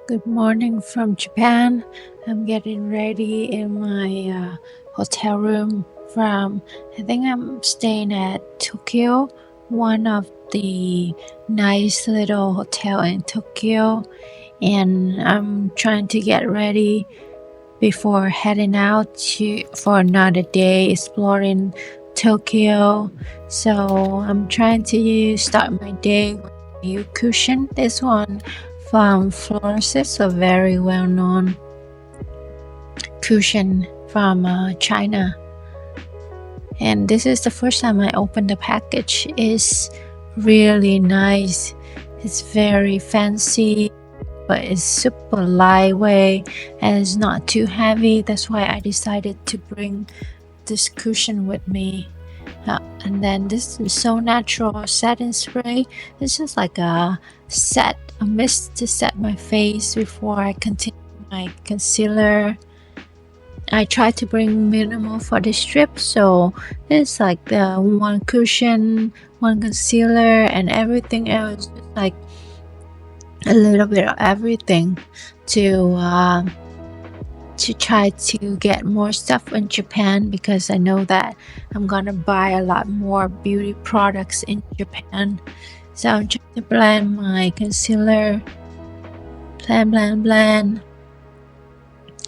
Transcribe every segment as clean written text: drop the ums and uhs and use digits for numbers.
Good morning from Japan. I'm getting ready in my hotel room I think I'm staying at Tokyo, one of the nice little hotel in Tokyo. And I'm trying to get ready before heading out for another day exploring Tokyo. So I'm trying to start my day with a new cushion. This one from Florence, a very well-known cushion from China. And this is the first time I opened the package. It's really nice. It's very fancy, but it's super lightweight and it's not too heavy. That's why I decided to bring this cushion with me. And then this is So Natural setting spray. It's just like a mist to set my face before I continue my concealer. I try to bring minimal for this trip, so it's like the one cushion, one concealer, and everything else, just like a little bit of everything to try to get more stuff in Japan, because I know that I'm gonna buy a lot more beauty products in Japan. So I'm trying to blend my concealer, blend,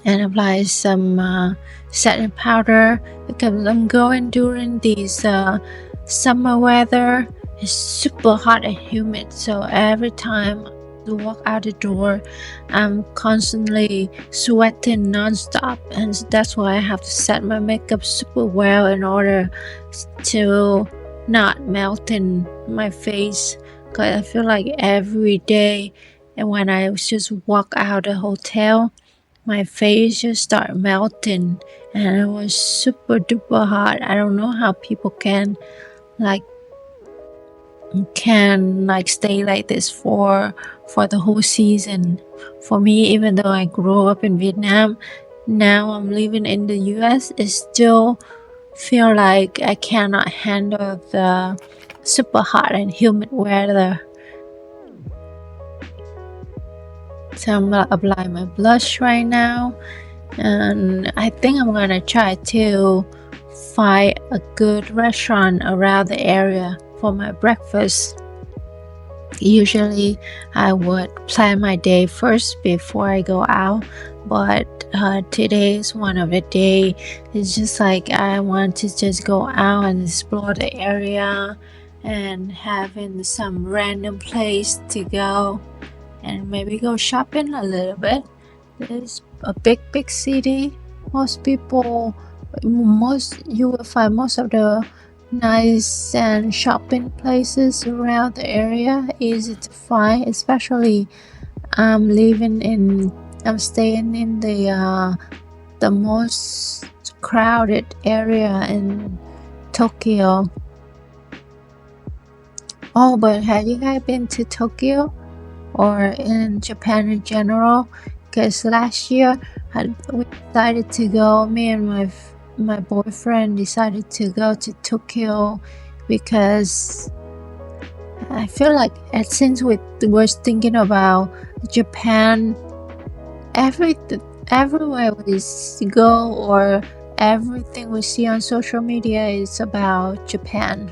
and apply some setting powder, because I'm going during these summer weather. It's super hot and humid, so every time I walk out the door, I'm constantly sweating nonstop, and that's why I have to set my makeup super well in order to not melt in my face. Because I feel like every day, and when I just walk out the hotel, my face just started melting, and it was super duper hot. I don't know how people can like stay like this for the whole season. For me, even though I grew up in Vietnam, now I'm living in the US, it still feel like I cannot handle the super hot and humid weather. So I'm gonna apply my blush right now, and I think I'm gonna try to find a good restaurant around the area for my breakfast. Usually I would plan my day first before I go out, but today is one of the day. It's just like I want to just go out and explore the area and having some random place to go and maybe go shopping a little bit. It's a big city. You will find most of the nice and shopping places around the area easy to find. Especially I'm staying in the most crowded area in Tokyo. Oh, but have you guys been to Tokyo or in Japan in general? Because last year we decided to go. Me and my boyfriend decided to go to Tokyo because I feel like since we were thinking about Japan, everywhere we go or everything we see on social media is about Japan.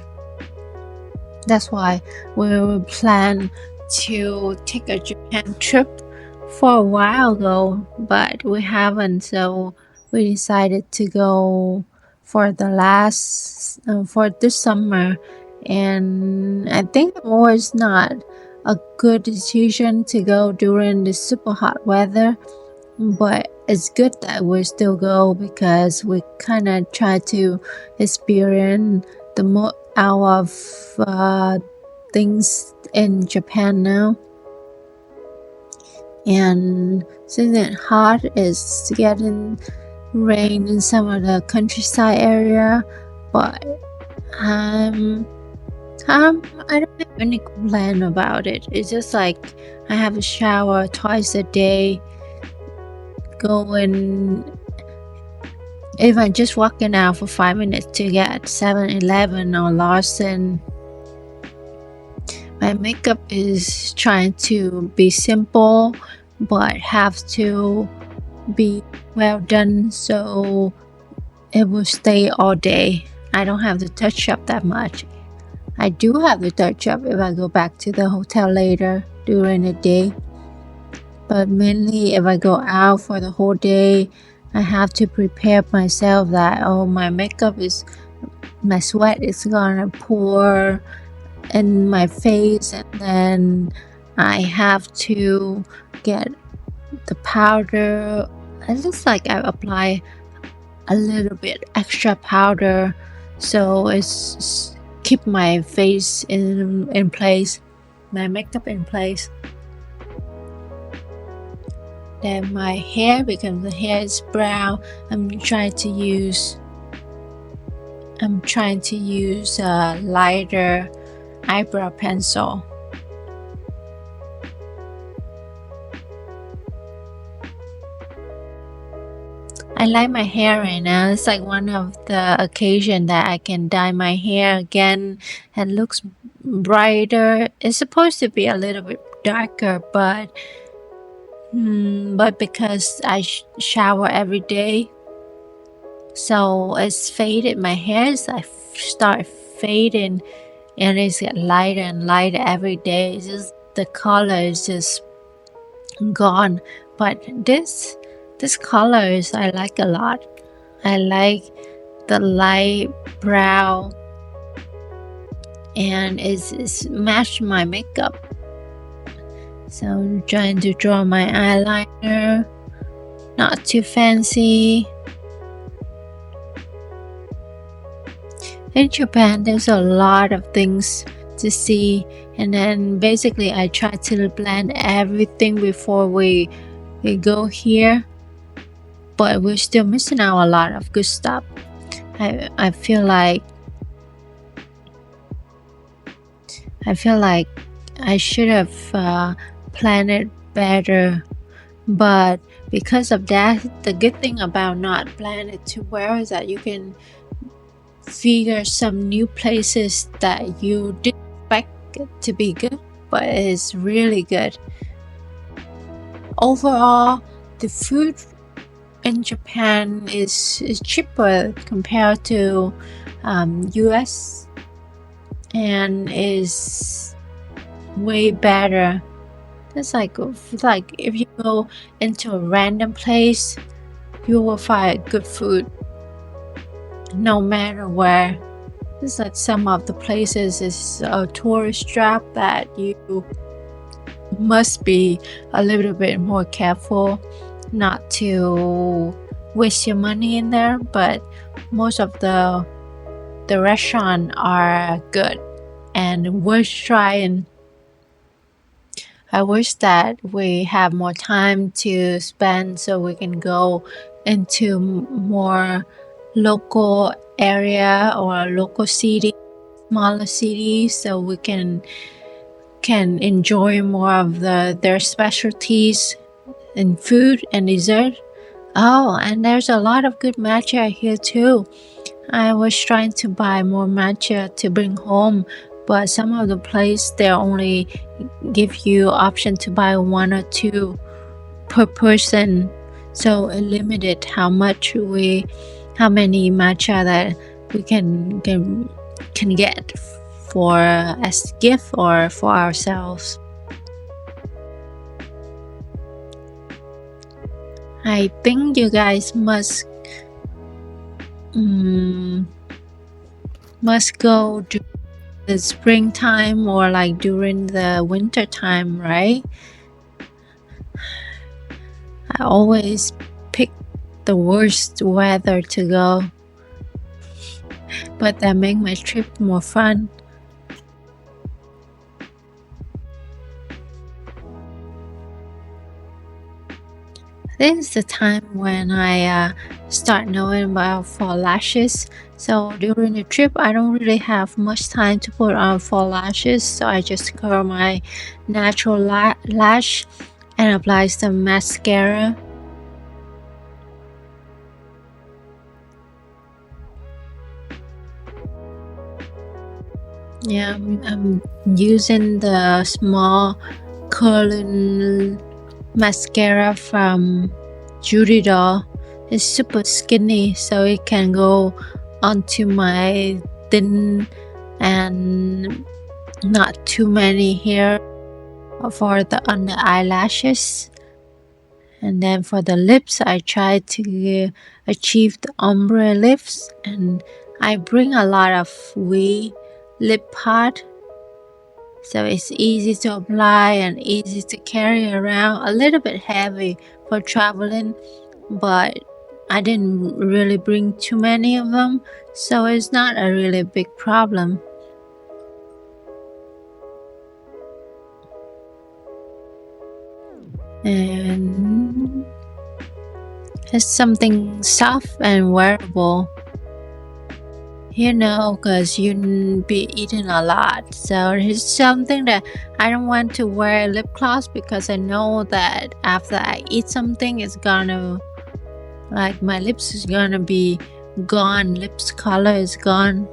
That's why we plan to take a Japan trip for a while ago, but we haven't. So we decided to go for this summer, and I think it was not a good decision to go during the super hot weather, but it's good that we still go because we kind of try to experience the most out of things in Japan now. And since it's hot, it's getting rain in some of the countryside area, but I don't have any complaint about it. It's just like I have a shower twice a day. If I'm just walking out for 5 minutes to get 7-Eleven or Lawson, my makeup is trying to be simple, but have to be well done so it will stay all day. I don't have to touch up that much. I do have to touch up if I go back to the hotel later during the day. But mainly if I go out for the whole day, I have to prepare myself that my makeup is, my sweat is gonna pour in my face, and then I have to get the powder. It looks like I apply a little bit extra powder so it's keep my face in place, my makeup in place. Then my hair, because the hair is brown, I'm trying to use a lighter eyebrow pencil. I like my hair right now. It's like one of the occasion that I can dye my hair again and looks brighter. It's supposed to be a little bit darker, but because I shower every day, so it's faded. My hair is start fading, and it's get lighter and lighter every day. It's just the color is just gone. But this colors I like a lot. I like the light brown, and it's matched my makeup. So I'm trying to draw my eyeliner, not too fancy. In Japan, there's a lot of things to see, and then basically I try to blend everything before we go here, but we're still missing out a lot of good stuff. I feel like I should have planned it better, but because of that, the good thing about not planning it too well is that you can figure some new places that you didn't expect to be good, but it's really good. Overall, the food in Japan is cheaper compared to US, and is way better. It's like if you go into a random place, you will find good food no matter where. It's like some of the places is a tourist trap that you must be a little bit more careful not to waste your money in there, but most of the restaurants are good and worth trying. I wish that we have more time to spend so we can go into more local area or local city, smaller cities, so we can enjoy more of their specialties in food and dessert. Oh, and there's a lot of good matcha here too. I was trying to buy more matcha to bring home, but some of the place they only give you option to buy 1 or 2 per person, so it limited how many matcha that we can get for as gift or for ourselves. I think you guys must go during the springtime or like during the winter time, right? I always pick the worst weather to go, but that make my trip more fun. This is the time when I start knowing about fall lashes. So during the trip, I don't really have much time to put on fall lashes, so I just curl my natural lash and apply some mascara. I'm using the small curling mascara from GRWM. It's super skinny, so it can go onto my thin and not too many hair for the under eyelashes. And then for the lips, I try to achieve the ombre lips, and I bring a lot of wee lip pad, so it's easy to apply and easy to carry around. A little bit heavy for traveling, but I didn't really bring too many of them, so it's not a really big problem. And it's something soft and wearable, because you be eating a lot. So it's something that I don't want to wear lip gloss, because I know that after I eat something, it's gonna, like, my lips is gonna be gone, lips color is gone.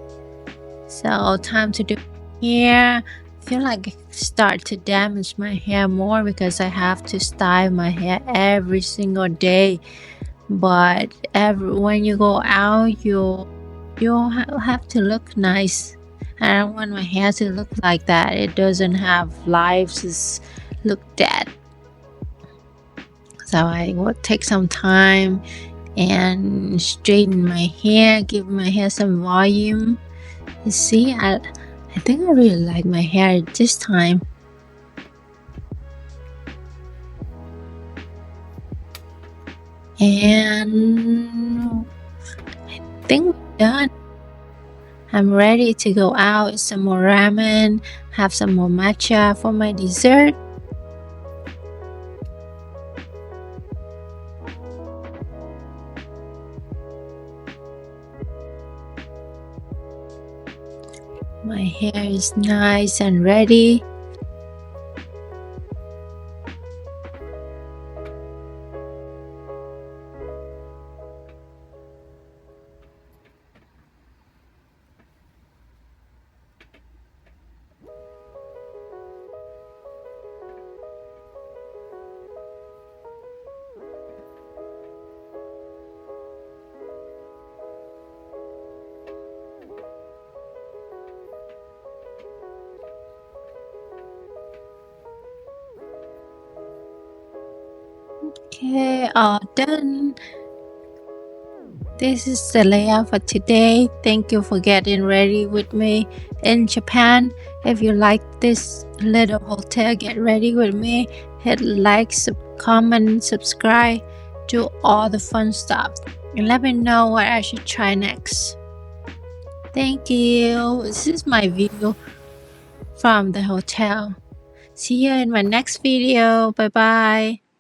So time to do hair. I feel like I start to damage my hair more because I have to style my hair every single day. But when you go out, you have to look nice. I don't want my hair to look like that. It doesn't have lives. It's look dead. So I will take some time and straighten my hair, give my hair some volume. You see, I think I really like my hair this time. And I think we're done. I'm ready to go out, eat some more ramen, have some more matcha for my dessert. My hair is nice and ready. Okay, all done. This is the layout for today. Thank you for getting ready with me in Japan. If you like this little hotel, get ready with me. Hit like, comment, subscribe, do all the fun stuff. And let me know what I should try next. Thank you. This is my view from the hotel. See you in my next video. Bye bye.